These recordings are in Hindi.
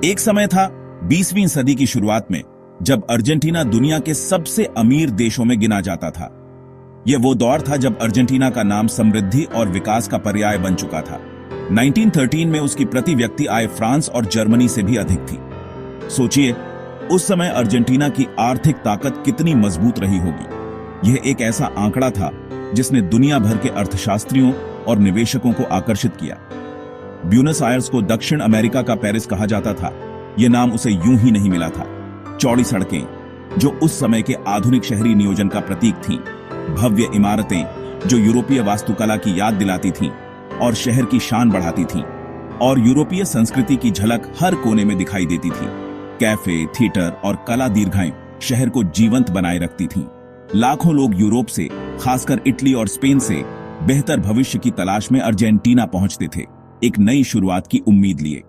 एक समय था 20वीं सदी की शुरुआत में, जब अर्जेंटीना दुनिया के सबसे अमीर देशों में गिना जाता था। यह वो दौर था जब अर्जेंटीना का नाम समृद्धि और विकास का पर्याय बन चुका था। 1913 में उसकी प्रति व्यक्ति आय फ्रांस और जर्मनी से भी अधिक थी। सोचिए, उस समय अर्जेंटीना की आर्थिक ताकत कितनी मजबूत रही होगी। यह एक ऐसा आंकड़ा था जिसने दुनिया भर के अर्थशास्त्रियों और निवेशकों को आकर्षित किया। ब्यूनस आयर्स को दक्षिण अमेरिका का पेरिस कहा जाता था। यह नाम उसे यूं ही नहीं मिला था। चौड़ी सड़कें, जो उस समय के आधुनिक शहरी नियोजन का प्रतीक थीं, भव्य इमारतें जो यूरोपीय वास्तुकला की याद दिलाती थीं और शहर की शान बढ़ाती थीं, और यूरोपीय संस्कृति की झलक हर कोने में दिखाई देती थी। कैफे, थिएटर और कला दीर्घाएं शहर को जीवंत बनाए रखती थीं। लाखों लोग यूरोप से, खासकर इटली और स्पेन से, बेहतर भविष्य की तलाश में अर्जेंटीना पहुंचते थे, एक नई शुरुआत की उम्मीद लिए।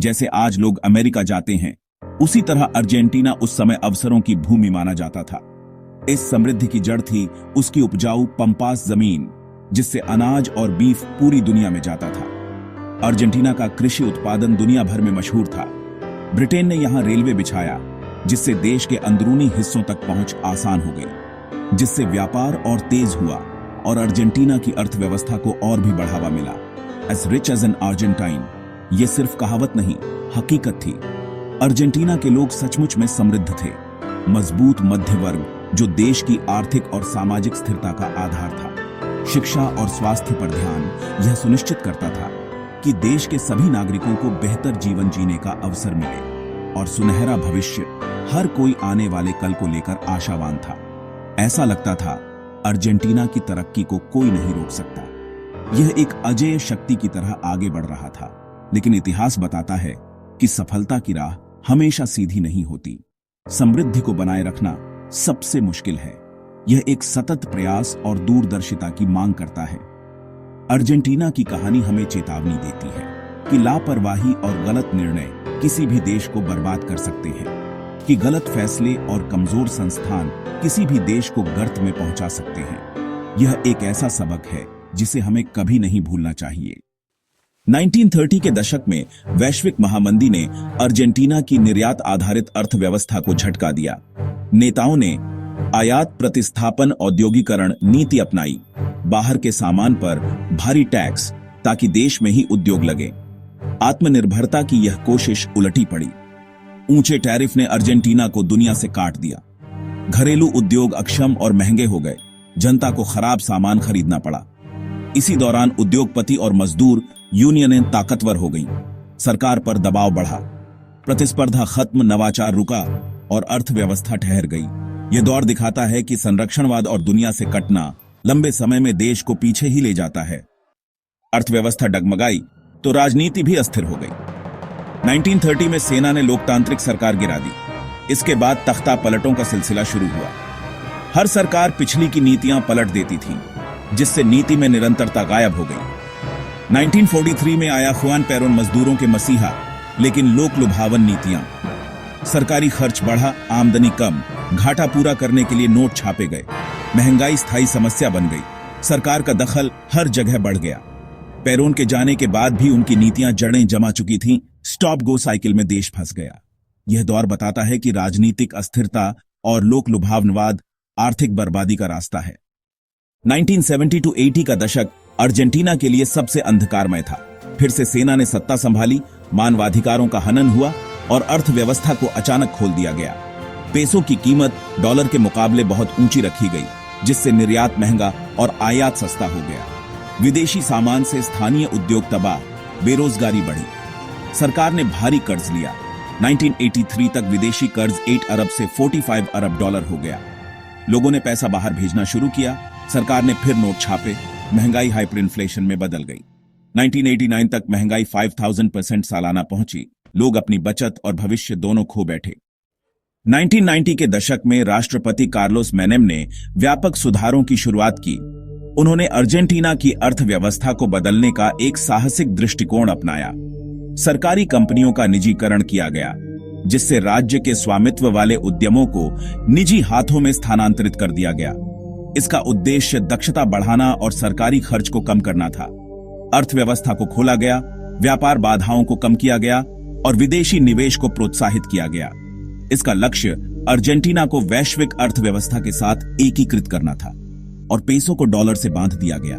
जैसे आज लोग अमेरिका जाते हैं, उसी तरह अर्जेंटीना उस समय अवसरों की भूमि माना जाता था। इस समृद्धि की जड़ थी उसकी उपजाऊ पंपास जमीन, जिससे अनाज और बीफ पूरी दुनिया में जाता था। अर्जेंटीना का कृषि उत्पादन दुनिया भर में मशहूर था। ब्रिटेन ने यहां रेलवे बिछाया, जिससे देश के अंदरूनी हिस्सों तक पहुंच आसान हो गई, जिससे व्यापार और तेज हुआ और अर्जेंटीना की अर्थव्यवस्था को और भी बढ़ावा मिला। As rich as an Argentine, ये सिर्फ कहावत नहीं, हकीकत थी। अर्जेंटीना के लोग सचमुच में समृद्ध थे। मजबूत मध्य वर्ग जो देश की आर्थिक और सामाजिक स्थिरता का आधार था। शिक्षा और स्वास्थ्य पर ध्यान यह सुनिश्चित करता था कि देश के सभी नागरिकों को बेहतर जीवन जीने का अवसर मिले, और सुनहरा भविष्य। हर कोई आने वाले कल को लेकर आशावान था। ऐसा लगता था अर्जेंटीना की तरक्की को कोई नहीं रोक सकता। यह एक अजेय शक्ति की तरह आगे बढ़ रहा था। लेकिन इतिहास बताता है कि सफलता की राह हमेशा सीधी नहीं होती। समृद्धि को बनाए रखना सबसे मुश्किल है। यह एक सतत प्रयास और दूरदर्शिता की मांग करता है। अर्जेंटीना की कहानी हमें चेतावनी देती है कि लापरवाही और गलत निर्णय किसी भी देश को बर्बाद कर सकते हैं, कि गलत फैसले और कमजोर संस्थान किसी भी देश को गर्त में पहुंचा सकते हैं। यह एक ऐसा सबक है जिसे हमें कभी नहीं भूलना चाहिए। 1930 के दशक में वैश्विक महामंदी ने अर्जेंटीना की निर्यात आधारित अर्थव्यवस्था को झटका दिया। नेताओं ने आयात प्रतिस्थापन औद्योगिकरण नीति अपनाई, बाहर के सामान पर भारी टैक्स, ताकि देश में ही उद्योग लगे। आत्मनिर्भरता की यह कोशिश उलटी पड़ी। ऊंचे टैरिफ ने अर्जेंटीना को दुनिया से काट दिया। घरेलू उद्योग अक्षम और महंगे हो गए। जनता को खराब सामान खरीदना पड़ा। इसी दौरान उद्योगपति और मजदूर यूनियनें ताकतवर हो गईं। सरकार पर दबाव बढ़ा। प्रतिस्पर्धा खत्म, नवाचार रुका और अर्थव्यवस्था ठहर गई। यह दौर दिखाता है कि संरक्षणवाद और दुनिया से कटना लंबे समय में देश को पीछे ही ले जाता है। अर्थव्यवस्था डगमगाई तो राजनीति भी अस्थिर हो गई। 1930 में सेना ने लोकतांत्रिक सरकार गिरा दी। इसके बाद तख्ता पलटों का सिलसिला शुरू हुआ। हर सरकार पिछली की नीतियां पलट देती थी, जिससे नीति में निरंतरता गायब हो गई। 1943 में आया खुआन पेरोन, मजदूरों के मसीहा, लेकिन लोक लुभावन नीतियां। सरकारी खर्च बढ़ा, आमदनी कम, घाटा पूरा करने के लिए नोट छापे गए। महंगाई स्थायी समस्या बन गई। सरकार का दखल हर जगह बढ़ गया। पेरोन के जाने के बाद भी उनकी नीतियां जड़ें जमा चुकी थीं। स्टॉप गो साइकिल में देश फंस गया। यह दौर बताता है कि राजनीतिक अस्थिरता और लोक लुभावनवाद आर्थिक बर्बादी का रास्ता है। 1970 to 80 का दशक अर्जेंटीना के लिए सबसे अंधकारमय था। फिर से सेना ने सत्ता संभाली, मानवाधिकारों का हनन हुआ और अर्थव्यवस्था को अचानक खोल दिया गया। पेसो की कीमत डॉलर के मुकाबले बहुत ऊंची रखी गई, जिससे निर्यात महंगा और आयात सस्ता हो गया। विदेशी सामान से स्थानीय उद्योग तबाह, बेरोजगारी बढ़ी। सरकार ने भारी कर्ज लिया। 1983 तक विदेशी कर्ज 8 अरब से 45 अरब डॉलर हो गया। लोगों ने पैसा बाहर भेजना शुरू किया। सरकार ने फिर नोट छापे। महंगाई हाइपर इन्फ्लेशन में बदल गई। 1989 तक महंगाई 5000% सालाना पहुंची। लोग अपनी बचत और भविष्य दोनों खो बैठे। 1990 के दशक में राष्ट्रपति कार्लोस मेनेम ने व्यापक सुधारों की शुरुआत की। उन्होंने अर्जेंटीना की अर्थव्यवस्था को बदलने का एक साहसिक दृष्टिकोण अपनाया। सरकारी कंपनियों का निजीकरण किया गया, जिससे राज्य के स्वामित्व वाले उद्यमों को निजी हाथों में स्थानांतरित कर दिया गया। इसका उद्देश्य दक्षता बढ़ाना और सरकारी खर्च को कम करना था। अर्थव्यवस्था को खोला गया, व्यापार बाधाओं को कम किया गया और विदेशी निवेश को प्रोत्साहित किया गया। इसका लक्ष्य अर्जेंटीना को वैश्विक अर्थव्यवस्था के साथ एकीकृत करना था और पेसो को डॉलर से बांध दिया गया।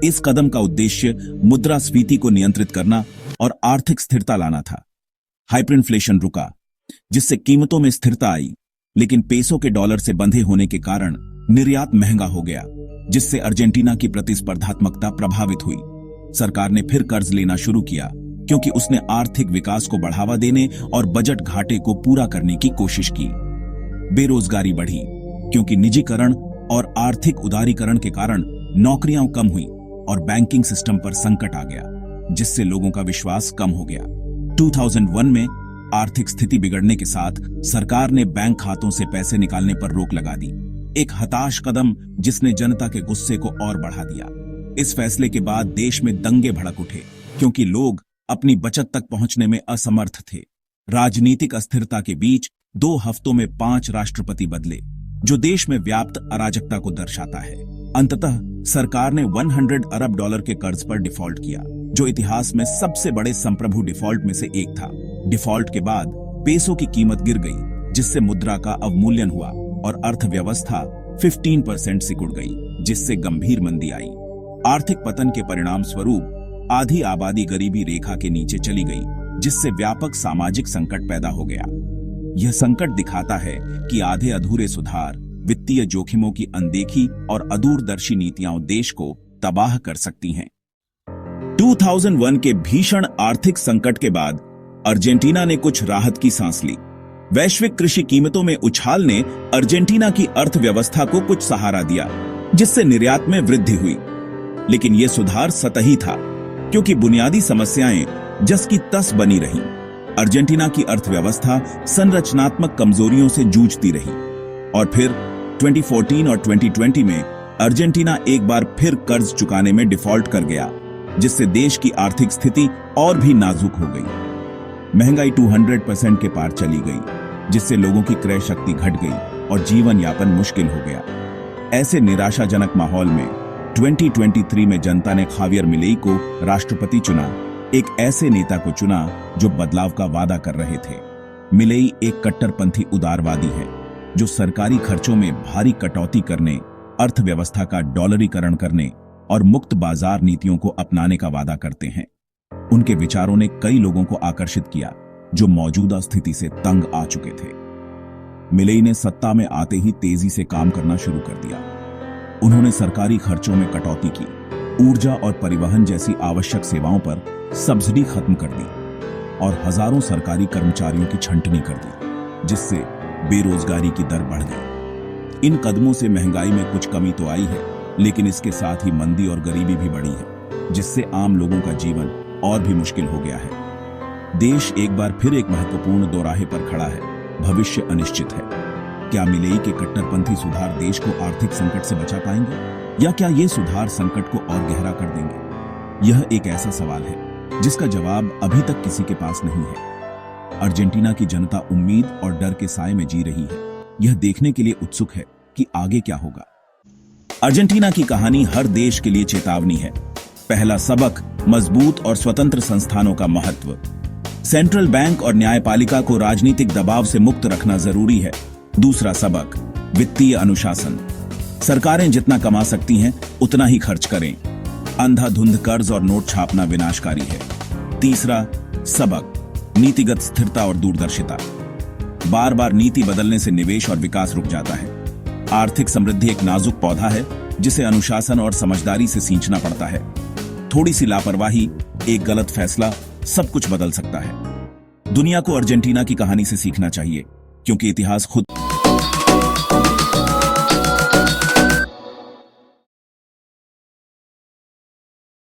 इस कदम का उद्देश्य मुद्रास्फीति को नियंत्रित करना और आर्थिक स्थिरता लाना था। हाइपरइन्फ्लेशन रुका, जिससे कीमतों में स्थिरता आई, लेकिन पेसो के डॉलर से बंधे होने के कारण निर्यात महंगा हो गया, जिससे अर्जेंटीना की प्रतिस्पर्धात्मकता प्रभावित हुई। सरकार ने फिर कर्ज लेना शुरू किया क्योंकि उसने आर्थिक विकास को बढ़ावा देने और बजट घाटे को पूरा करने की कोशिश की। बेरोजगारी बढ़ी क्योंकि निजीकरण और आर्थिक उदारीकरण के कारण नौकरियां कम हुई और बैंकिंग सिस्टम पर संकट आ गया, जिससे लोगों का विश्वास कम हो गया। 2001 में आर्थिक स्थिति बिगड़ने के साथ सरकार ने बैंक खातों से पैसे निकालने पर रोक लगा दी, एक हताश कदम जिसने जनता के गुस्से को और बढ़ा दिया। इस फैसले के बाद देश में दंगे भड़क उठे क्योंकि लोग अपनी बचत तक पहुंचने में असमर्थ थे। राजनीतिक अस्थिरता के बीच 2 हफ्तों में 5 राष्ट्रपति बदले, जो देश में व्याप्त अराजकता को दर्शाता है। अंततः सरकार ने 100 अरब डॉलर के कर्ज पर डिफॉल्ट किया, जो इतिहास में सबसे बड़े संप्रभु डिफॉल्ट में से एक था। डिफॉल्ट के बाद पेसो की कीमत गिर गई, जिससे मुद्रा का अवमूल्यन हुआ और अर्थव्यवस्था 15% सिकुड़ गई, जिससे गंभीर मंदी आई। आर्थिक पतन के परिणाम स्वरूप आधी आबादी गरीबी रेखा के नीचे चली गई, जिससे व्यापक सामाजिक संकट पैदा हो गया। यह संकट दिखाता है कि आधे अधूरे सुधार, वित्तीय जोखिमों की अनदेखी और अदूरदर्शी नीतियां देश को तबाह कर सकती हैं। 2001 के भीषण आर्थिक संकट के बाद अर्जेंटीना ने कुछ राहत की सांस ली। वैश्विक कृषि कीमतों में उछाल ने अर्जेंटीना की अर्थव्यवस्था को कुछ सहारा दिया, जिससे निर्यात में वृद्धि हुई। लेकिन यह सुधार सतही था क्योंकि बुनियादी समस्याएं जस की तस बनी रहीं। अर्जेंटीना की अर्थव्यवस्था संरचनात्मक कमजोरियों से जूझती रही और फिर 2014 और 2020 में अर्जेंटीना एक बार फिर कर्ज चुकाने में डिफॉल्ट कर गया, जिससे देश की आर्थिक स्थिति और भी नाजुक हो गई। महंगाई 200% के पार चली गई, जिससे लोगों की क्रय शक्ति घट गई और जीवन यापन मुश्किल हो गया। ऐसे निराशाजनक माहौल में 2023 में जनता ने खावियर मिलेई को राष्ट्रपति चुना, एक ऐसे नेता को चुना जो बदलाव का वादा कर रहे थे। मिलेई एक कट्टरपंथी उदारवादी है जो सरकारी खर्चों में भारी कटौती करने, अर्थव्यवस्था का डॉलरीकरण करने और मुक्त बाजार नीतियों को अपनाने का वादा करते हैं। उनके विचारों ने कई लोगों को आकर्षित किया जो मौजूदा स्थिति से तंग आ चुके थे। मिलेई ने सत्ता में आते ही तेजी से काम करना शुरू कर दिया। उन्होंने सरकारी खर्चों में कटौती की, ऊर्जा और परिवहन जैसी आवश्यक सेवाओं पर सब्सिडी खत्म कर दी और हजारों सरकारी कर्मचारियों की छंटनी कर दी, जिससे बेरोजगारी की दर बढ़ गई। इन कदमों से महंगाई में कुछ कमी तो आई है, लेकिन इसके साथ ही मंदी और गरीबी भी बढ़ी है, जिससे आम लोगों का जीवन और भी मुश्किल हो गया है। देश एक बार फिर एक महत्वपूर्ण दोराहे पर खड़ा है। भविष्य अनिश्चित है। क्या मिलेई के कट्टरपंथी सुधार देश को आर्थिक संकट से बचा पाएंगे, या क्या ये सुधार संकट को और गहरा कर देंगे? यह एक ऐसा सवाल है जिसका जवाब अभी तक किसी के पास नहीं है। अर्जेंटीना की जनता उम्मीद और डर के साए में जी रही है। यह देखने के लिए उत्सुक है कि आगे क्या होगा। अर्जेंटीना की कहानी हर देश के लिए चेतावनी है। पहला सबक, मजबूत और स्वतंत्र संस्थानों का महत्व। सेंट्रल बैंक और न्यायपालिका को राजनीतिक दबाव से मुक्त रखना जरूरी है। दूसरा सबक, वित्तीय अनुशासन। सरकारें जितना कमा सकती हैं उतना ही खर्च करें। अंधाधुंध कर्ज और नोट छापना विनाशकारी है। तीसरा सबक, नीतिगत स्थिरता और दूरदर्शिता। बार बार नीति बदलने से निवेश और विकास रुक जाता है। आर्थिक समृद्धि एक नाजुक पौधा है जिसे अनुशासन और समझदारी से सींचना पड़ता है। थोड़ी सी लापरवाही, एक गलत फैसला सब कुछ बदल सकता है। दुनिया को अर्जेंटीना की कहानी से सीखना चाहिए, क्योंकि इतिहास खुद